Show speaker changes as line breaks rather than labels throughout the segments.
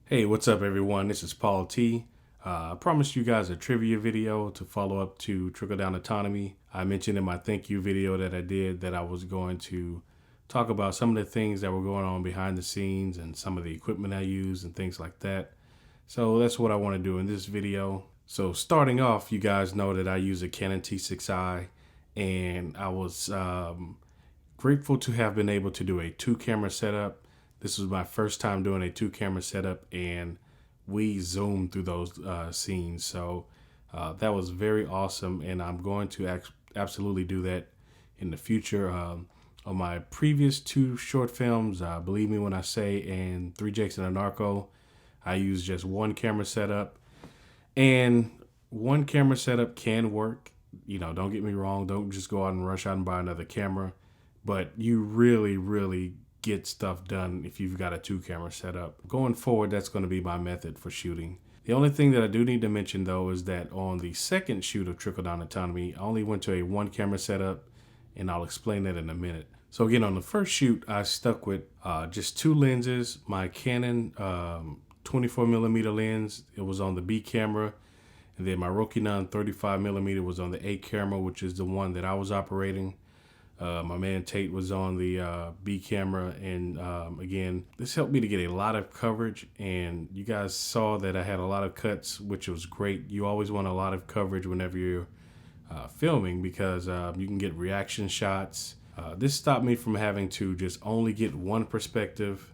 Hey, what's up, everyone? This is Paul T. I promised you guys a trivia video to follow up to Trickle Down Autonomy. I mentioned in my thank you video that I did that I was going to talk about some of the things that were going on behind the scenes and some of the equipment I use and things like that. So that's what I want to do in this video. So starting off, you guys know that I use a Canon T6i, and I was grateful to have been able to do a 2-camera setup. This was my first time doing a 2-camera setup, and we zoomed through those scenes. So that was very awesome, and I'm going to absolutely do that in the future. On my previous 2 short films, Believe Me When I Say and 3 Jakes and a Narco, I used just 1-camera setup. And 1-camera setup can work. You know, don't get me wrong. Don't just go out and rush out and buy another camera. But you really get stuff done if you've got a 2-camera setup. Going forward, that's going to be my method for shooting. The only thing that I do need to mention, though, is that on the second shoot of Trickle Down Autonomy, I only went to a 1-camera setup, and I'll explain that in a minute. So again, on the first shoot, I stuck with just 2 lenses. My Canon 24mm lens, it was on the B camera, and then my Rokinon 35mm was on the A camera, which is the one that I was operating. My man Tate was on the B camera, and again, this helped me to get a lot of coverage, and you guys saw that I had a lot of cuts, which was great. You always want a lot of coverage whenever you're filming, because you can get reaction shots. This stopped me from having to just only get one perspective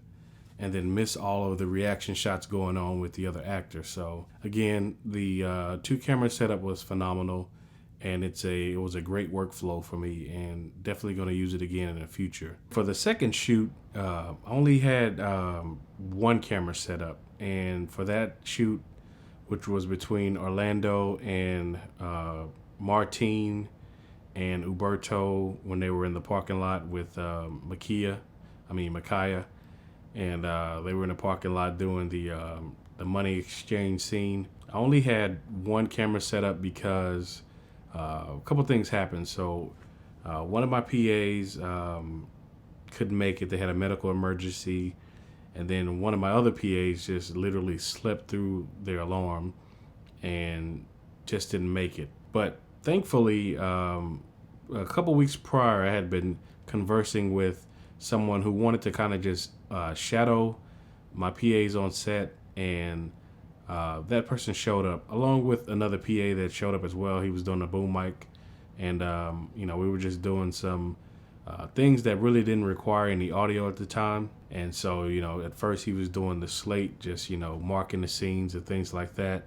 and then miss all of the reaction shots going on with the other actor. So again, the 2-camera setup was phenomenal, and it was a great workflow for me, and definitely going to use it again in the future. For the second shoot, I only had 1-camera setup, and for that shoot, which was between Orlando and Martine and Uberto when they were in the parking lot with Micaiah, and they were in the parking lot doing the money exchange scene. I only had 1-camera setup because a couple things happened. So one of my PAs couldn't make it. They had a medical emergency, and then one of my other PAs just literally slept through their alarm and just didn't make it. But thankfully, a couple weeks prior, I had been conversing with someone who wanted to kind of just shadow my PAs on set, and that person showed up along with another PA that showed up as well. He was doing a boom mic, and we were just doing some things that really didn't require any audio at the time. And so, at first he was doing the slate, just marking the scenes and things like that.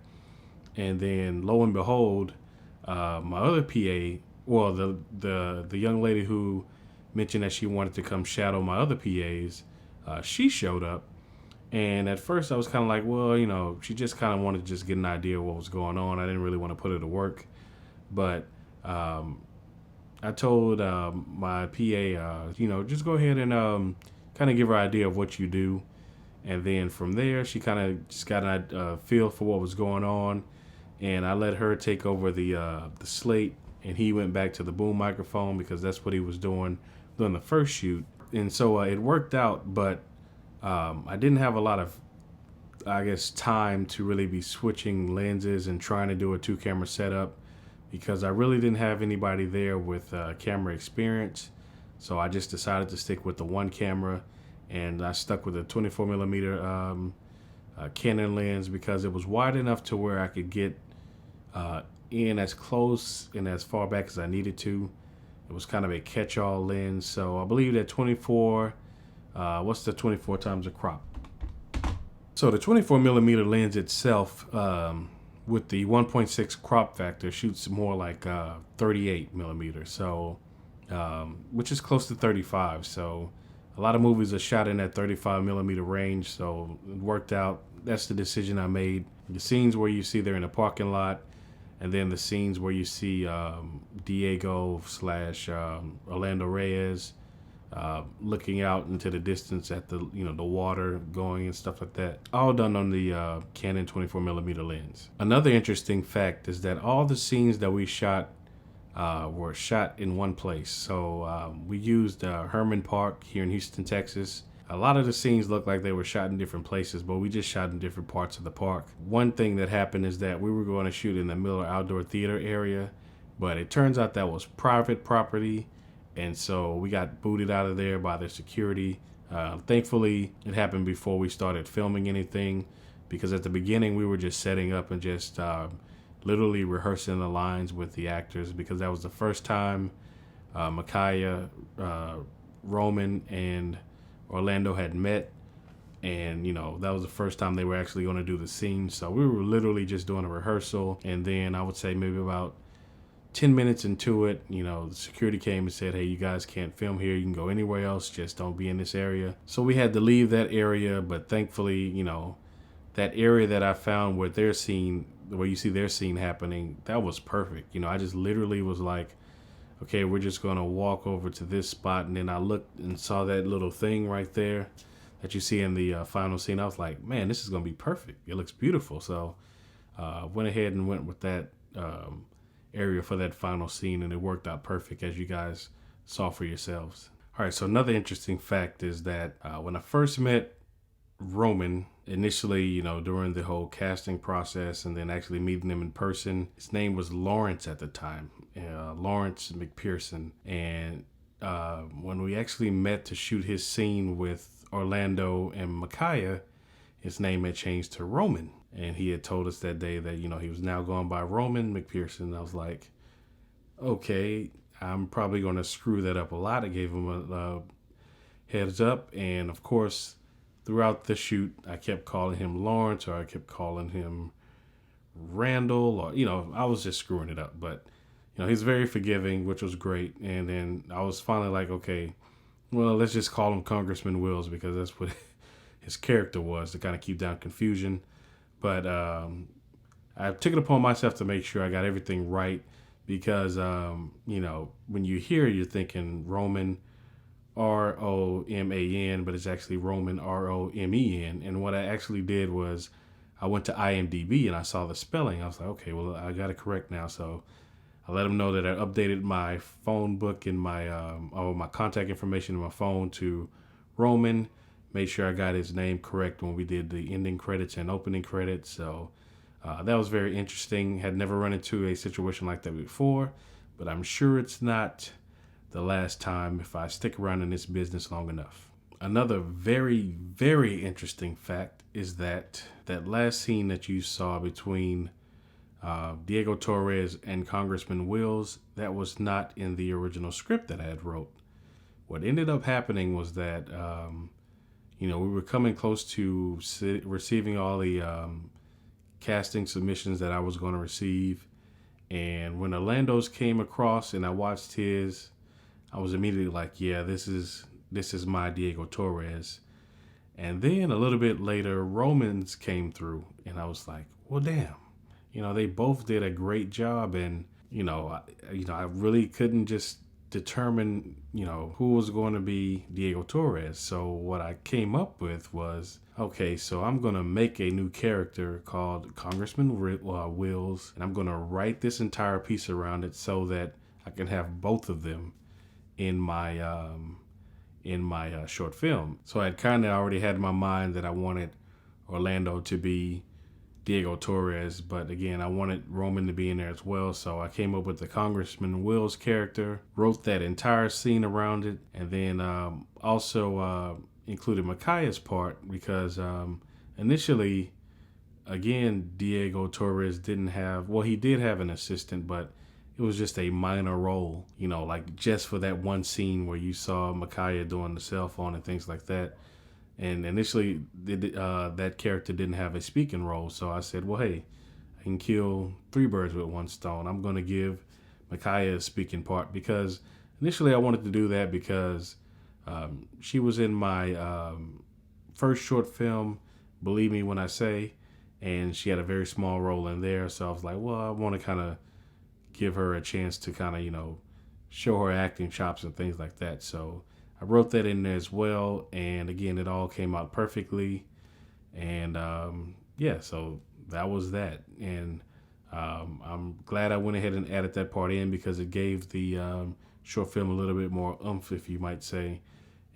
And then lo and behold, my other PA, well, the young lady who mentioned that she wanted to come shadow my other PAs, she showed up. And at first I was kind of like, well, she just kind of wanted to just get an idea of what was going on. I didn't really want to put her to work. But I told my PA, just go ahead and kind of give her an idea of what you do. And then from there, she kind of just got a feel for what was going on. And I let her take over the slate, and he went back to the boom microphone because that's what he was doing during the first shoot. And so it worked out, but I didn't have a lot of, time to really be switching lenses and trying to do a 2-camera setup, because I really didn't have anybody there with camera experience. So I just decided to stick with the 1-camera, and I stuck with a 24mm Canon lens because it was wide enough to where I could get in as close and as far back as I needed to. It was kind of a catch-all lens. So I believe that 24, what's the 24 times a crop? So the 24mm lens itself, with the 1.6 crop factor, shoots more like 38mm, so which is close to 35. So a lot of movies are shot in that 35mm range, so it worked out. That's the decision I made. The scenes where you see they're in a parking lot, and then the scenes where you see Diego / Orlando Reyes looking out into the distance at the water going and stuff like that, all done on the Canon 24mm lens. Another interesting fact is that all the scenes that we shot were shot in one place. So we used Herman Park here in Houston, Texas, A lot of the scenes looked like they were shot in different places, but we just shot in different parts of the park. One thing that happened is that we were going to shoot in the Miller Outdoor Theater area, but it turns out that was private property, and so we got booted out of there by the security. Thankfully, it happened before we started filming anything, because at the beginning we were just setting up and just literally rehearsing the lines with the actors, because that was the first time Micaiah, Roman, and Orlando had met, and that was the first time they were actually going to do the scene. So we were literally just doing a rehearsal, and then I would say maybe about 10 minutes into it, the security came and said, hey, you guys can't film here. You can go anywhere else. Just don't be in this area. So we had to leave that area. But thankfully, that area that I found where where you see their scene happening, that was perfect. I just literally was like, okay, we're just going to walk over to this spot. And then I looked and saw that little thing right there that you see in the final scene. I was like, man, this is going to be perfect. It looks beautiful. So went ahead and went with that area for that final scene, and it worked out perfect, as you guys saw for yourselves. All right, so another interesting fact is that when I first met Roman, initially, during the whole casting process and then actually meeting him in person, his name was Lawrence at the time, Lawrence McPherson. And when we actually met to shoot his scene with Orlando and Micaiah, his name had changed to Roman. And he had told us that day that, he was now going by Roman McPherson. I was like, okay, I'm probably going to screw that up a lot. I gave him a heads up. And of course, throughout the shoot, I kept calling him Lawrence, or I kept calling him Randall, or, I was just screwing it up. But, he's very forgiving, which was great. And then I was finally like, okay, well, let's just call him Congressman Wills, because that's what his character was, to kind of keep down confusion. But I took it upon myself to make sure I got everything right, because, when you hear, you're thinking Roman Roman, but it's actually Roman Romen. And what I actually did was I went to IMDb and I saw the spelling. I was like, okay, well, I got it correct now. So I let them know that I updated my phone book and my contact information in my phone to Roman. Made sure I got his name correct when we did the ending credits and opening credits. So that was very interesting. Had never run into a situation like that before, but I'm sure it's not the last time if I stick around in this business long enough. Another very, very interesting fact is that last scene that you saw between Diego Torres and Congressman Wills, that was not in the original script that I had wrote. What ended up happening was that we were coming close to receiving all the casting submissions that I was going to receive. And when Orlando's came across and I watched his, I was immediately like, yeah, this is my Diego Torres. And then a little bit later, Romans came through, and I was like, well, damn, they both did a great job. And, I really couldn't just determine, who was going to be Diego Torres. So what I came up with was, okay, so I'm going to make a new character called Congressman Wills, and I'm going to write this entire piece around it so that I can have both of them in my short film. So I kind of already had in my mind that I wanted Orlando to be Diego Torres, but again, I wanted Roman to be in there as well. So I came up with the Congressman Wills character, wrote that entire scene around it, and then also included Micaiah's part, because initially, again, Diego Torres he did have an assistant, but it was just a minor role, like just for that one scene where you saw Micaiah doing the cell phone and things like that. And initially, that character didn't have a speaking role. So I said, well, hey, I can kill three birds with one stone. I'm going to give Micaiah a speaking part, because initially I wanted to do that because she was in my first short film, Believe Me When I Say, and she had a very small role in there. So I was like, well, I want to kind of give her a chance to kind of, show her acting chops and things like that. So I wrote that in there as well. And again, it all came out perfectly. And so that was that. And I'm glad I went ahead and added that part in, because it gave the short film a little bit more oomph, if you might say.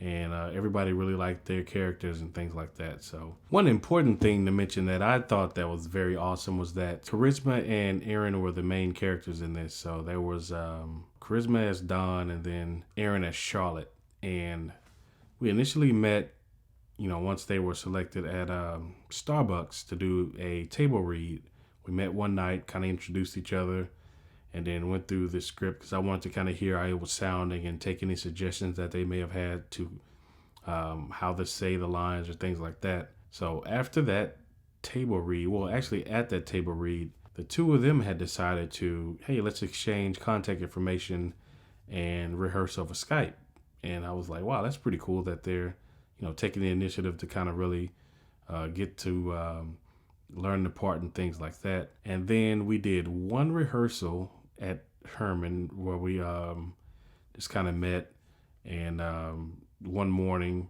and everybody really liked their characters and things like that. So one important thing to mention that I thought that was very awesome was that Charisma and Aaron were the main characters in this. So there was Charisma as Dawn and then Aaron as Charlotte. And we initially met, once they were selected at Starbucks to do a table read. We met one night, kind of introduced each other, and then went through the script because I wanted to kind of hear how it was sounding and take any suggestions that they may have had to how to say the lines or things like that. So after that table read, well, actually at that table read, the two of them had decided to, hey, let's exchange contact information and rehearse over Skype. And I was like, wow, that's pretty cool that they're, taking the initiative to kind of really get to learn the part and things like that. And then we did one rehearsal at Herman where we just kind of met and one morning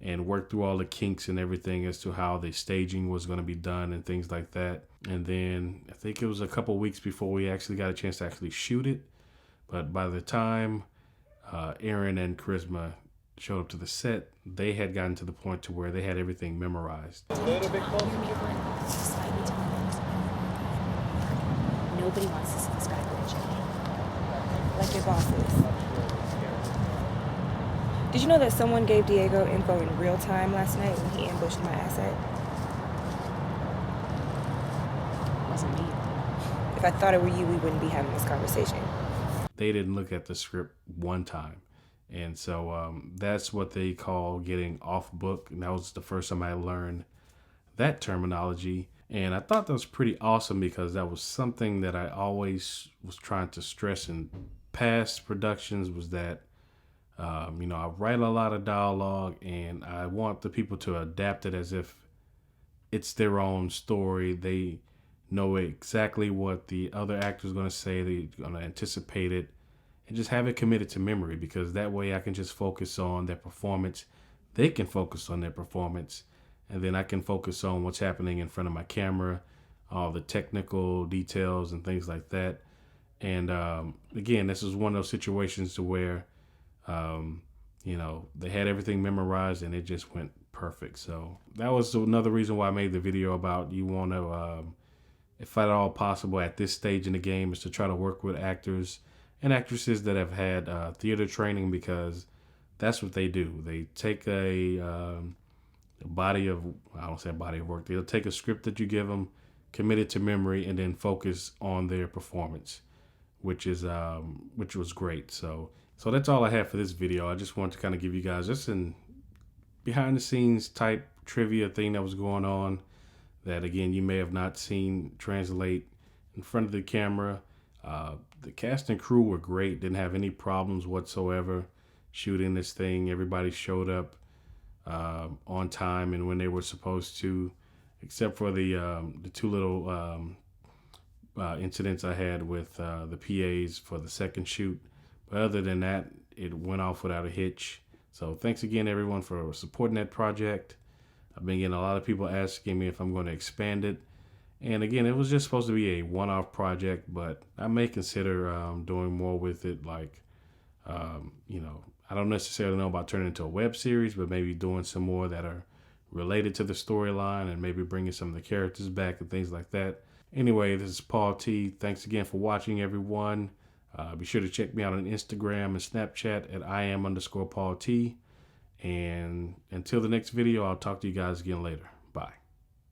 and worked through all the kinks and everything as to how the staging was going to be done and things like that. And then I think it was a couple weeks before we actually got a chance to actually shoot it. But by the time Aaron and Charisma showed up to the set, they had gotten to the point to where they had everything memorized.
A little bit closer.
Nobody wants to see this guy glitch. Like your bosses. Did you know that someone gave Diego info in real time last night when he ambushed my asset? Wasn't me. If I thought it were you, we wouldn't be having this conversation.
They didn't look at the script one time. And so that's what they call getting off book. And that was the first time I learned that terminology. And I thought that was pretty awesome because that was something that I always was trying to stress in past productions was that, I write a lot of dialogue and I want the people to adapt it as if it's their own story. They know exactly what the other actor is going to say. They're going to anticipate it and just have it committed to memory because that way I can just focus on their performance. They can focus on their performance. And then I can focus on what's happening in front of my camera, all the technical details and things like that. And again, this is one of those situations to where, they had everything memorized and it just went perfect. So that was another reason why I made the video about you want to, if at all possible at this stage in the game, is to try to work with actors and actresses that have had theater training because that's what they do. They take a body of work. They'll take a script that you give them, commit it to memory, and then focus on their performance, which was great. So that's all I have for this video. I just wanted to kind of give you guys just an behind the scenes type trivia thing that was going on that, again, you may have not seen translate in front of the camera. The cast and crew were great. Didn't have any problems whatsoever shooting this thing. Everybody showed up on time and when they were supposed to, except for the two little incidents I had with the PAs for the second shoot. But other than that, it went off without a hitch. So thanks again, everyone, for supporting that project. I've been getting a lot of people asking me if I'm going to expand it. And again, it was just supposed to be a one-off project, but I may consider doing more with it. Like, I don't necessarily know about turning it into a web series, but maybe doing some more that are related to the storyline and maybe bringing some of the characters back and things like that. Anyway, this is Paul T. Thanks again for watching, everyone. Be sure to check me out on Instagram and Snapchat at @IAM_Paul T. And until the next video, I'll talk to you guys again later. Bye.